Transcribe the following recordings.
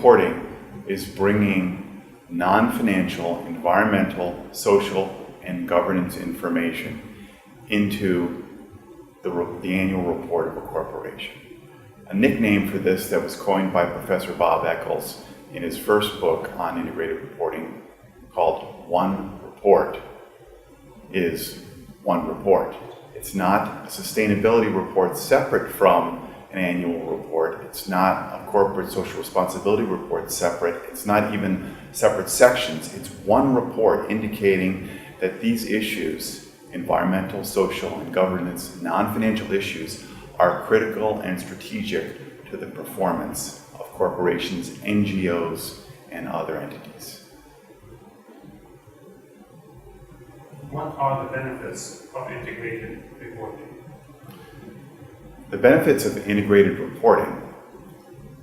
reporting is bringing non-financial, environmental, social, and governance information into the annual report of a corporation. A nickname for this that was coined by Professor Bob Eccles in his first book on integrated reporting, called One Report, is one report. It's not a sustainability report separate from an annual report. It's not a corporate social responsibility report separate. It's not even separate sections. It's one report indicating that these issues, environmental, social, and governance, non-financial issues, are critical and strategic to the performance of corporations, NGOs, and other entities. What are the benefits of integrated reporting? The benefits of integrated reporting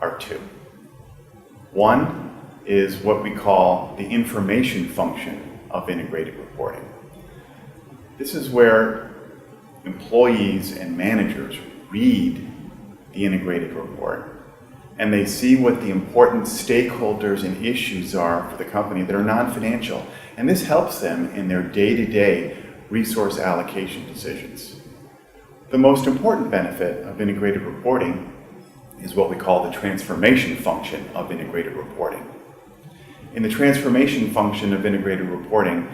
are two. One is what we call the information function of integrated reporting. This is where employees and managers read the integrated report and they see what the important stakeholders and issues are for the company that are non-financial. And this helps them in their day-to-day resource allocation decisions. The most important benefit of integrated reporting is what we call the transformation function of integrated reporting. In the transformation function of integrated reporting,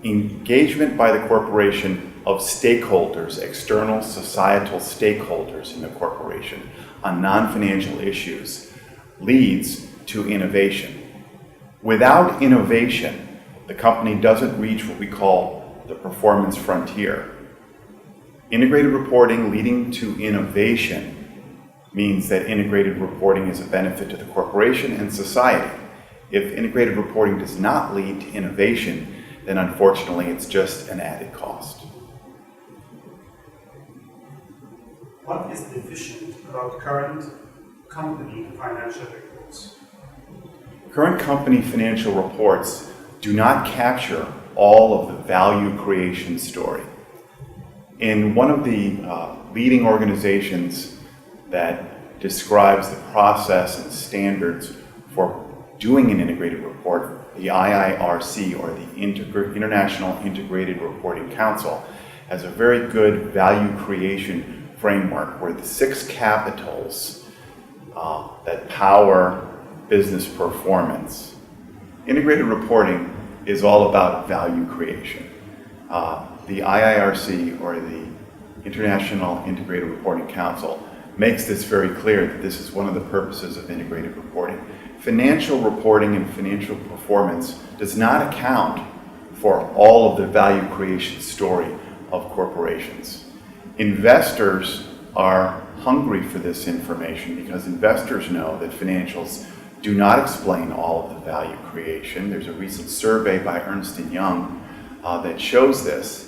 engagement by the corporation of stakeholders, external societal stakeholders in the corporation on non-financial issues leads to innovation. Without innovation, the company doesn't reach what we call the performance frontier. Integrated reporting leading to innovation means that integrated reporting is a benefit to the corporation and society. If integrated reporting does not lead to innovation, then unfortunately it's just an added cost. What is deficient about current company financial reports? Current company financial reports do not capture all of the value creation story. In one of the leading organizations that describes the process and standards for doing an integrated report, the IIRC, or the International Integrated Reporting Council, has a very good value creation framework where the 6 capitals that power business performance. Integrated reporting is all about value creation. The IIRC, or the International Integrated Reporting Council, makes this very clear that this is one of the purposes of integrated reporting. Financial reporting and financial performance does not account for all of the value creation story of corporations. Investors are hungry for this information because investors know that financials do not explain all of the value creation. There's a recent survey by Ernst & Young that shows this.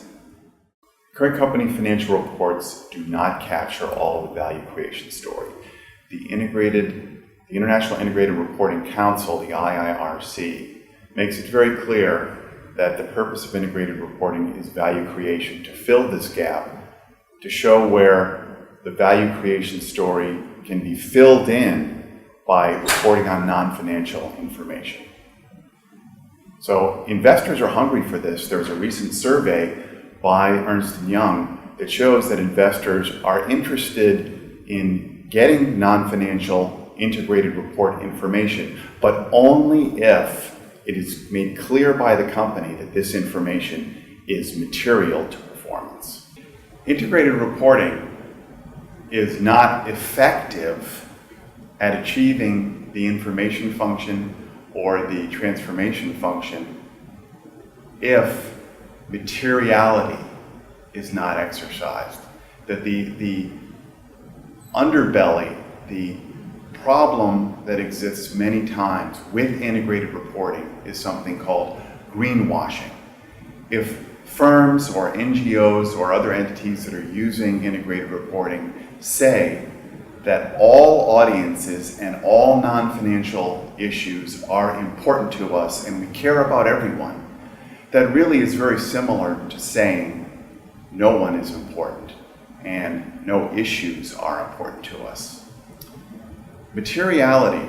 Current company financial reports do not capture all of the value creation story. The International Integrated Reporting Council, the IIRC, makes it very clear that the purpose of integrated reporting is value creation, to fill this gap, to show where the value creation story can be filled in by reporting on non-financial information. So investors are hungry for this. There's a recent survey by Ernst & Young that shows that investors are interested in getting non-financial integrated report information, but only if it is made clear by the company that this information is material to performance. Integrated reporting is not effective at achieving the information function or the transformation function if materiality is not exercised. That the underbelly, the problem that exists many times with integrated reporting is something called greenwashing. If firms or NGOs or other entities that are using integrated reporting say that all audiences and all non-financial issues are important to us and we care about everyone, that really is very similar to saying no one is important and no issues are important to us. Materiality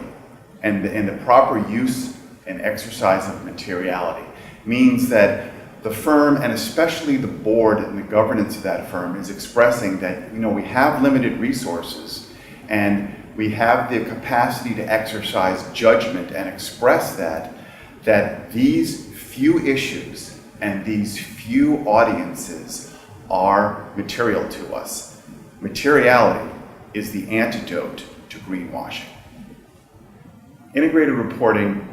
and the proper use and exercise of materiality means that the firm, and especially the board and the governance of that firm, is expressing that, we have limited resources and we have the capacity to exercise judgment and express that these few issues and these few audiences are material to us. Materiality is the antidote to greenwashing. Integrated reporting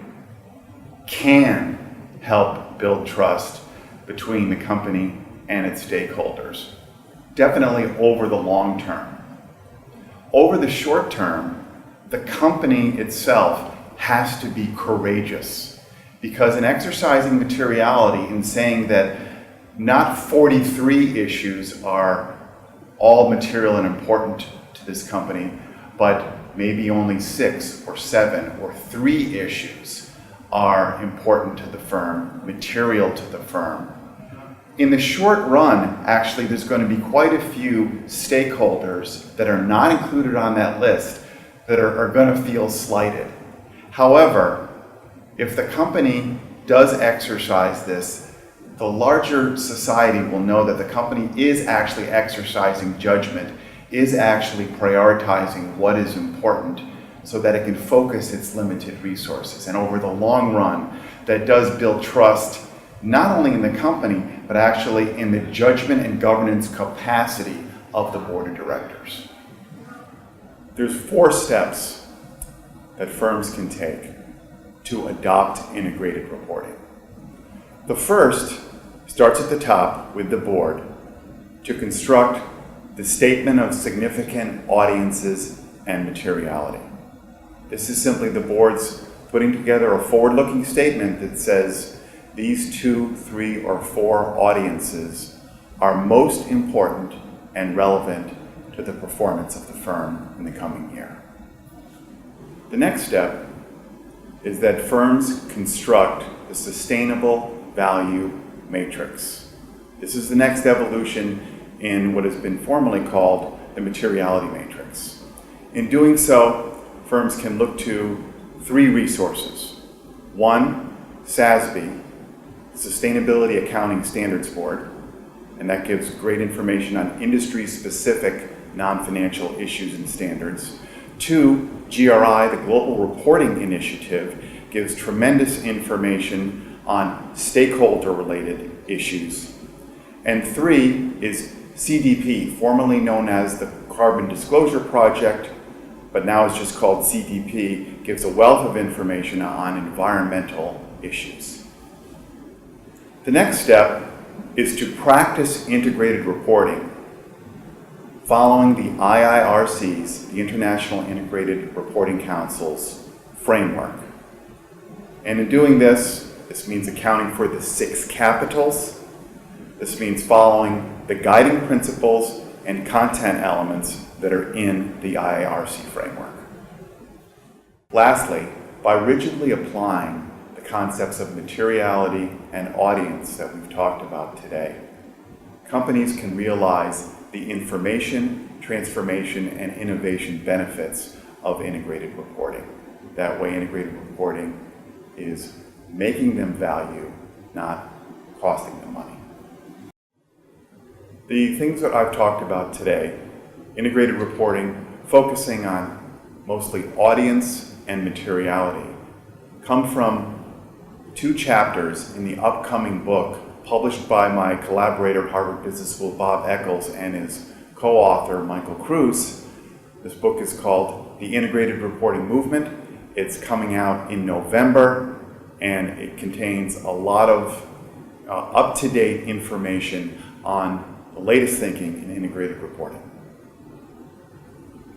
can help build trust between the company and its stakeholders, definitely over the long term. Over the short term, the company itself has to be courageous, because in exercising materiality, in saying that not 43 issues are all material and important to this company, but maybe only 6 or 7 or 3 issues are important to the firm, material to the firm. In the short run, actually, there's going to be quite a few stakeholders that are not included on that list that are going to feel slighted. However, if the company does exercise this, the larger society will know that the company is actually exercising judgment, is actually prioritizing what is important so that it can focus its limited resources. And over the long run, that does build trust not only in the company, but actually in the judgment and governance capacity of the board of directors. There's 4 steps that firms can take to adopt integrated reporting. The first starts at the top with the board to construct the statement of significant audiences and materiality. This is simply the board's putting together a forward-looking statement that says these 2, 3, or 4 audiences are most important and relevant to the performance of the firm in the coming year. The next step is that firms construct the sustainable value matrix. This is the next evolution in what has been formerly called the materiality matrix. In doing so, firms can look to 3 resources. 1, SASB, Sustainability Accounting Standards Board, and that gives great information on industry-specific non-financial issues and standards. 2, GRI, the Global Reporting Initiative, gives tremendous information on stakeholder-related issues. And 3 is CDP, formerly known as the Carbon Disclosure Project, but now is just called CDP, gives a wealth of information on environmental issues. The next step is to practice integrated reporting following the IIRC's, the International Integrated Reporting Council's framework. And in doing this means accounting for the 6 capitals. This means following the guiding principles and content elements that are in the IIRC framework. Lastly, by rigidly applying the concepts of materiality and audience that we've talked about today, companies can realize the information, transformation, and innovation benefits of integrated reporting. That way, integrated reporting is making them value, not costing them money. The things that I've talked about today, integrated reporting, focusing on mostly audience and materiality, come from 2 chapters in the upcoming book published by my collaborator at Harvard Business School, Bob Eccles, and his co-author, Michael Cruz. This book is called The Integrated Reporting Movement. It's coming out in November, and it contains a lot of up-to-date information on the latest thinking in integrated reporting.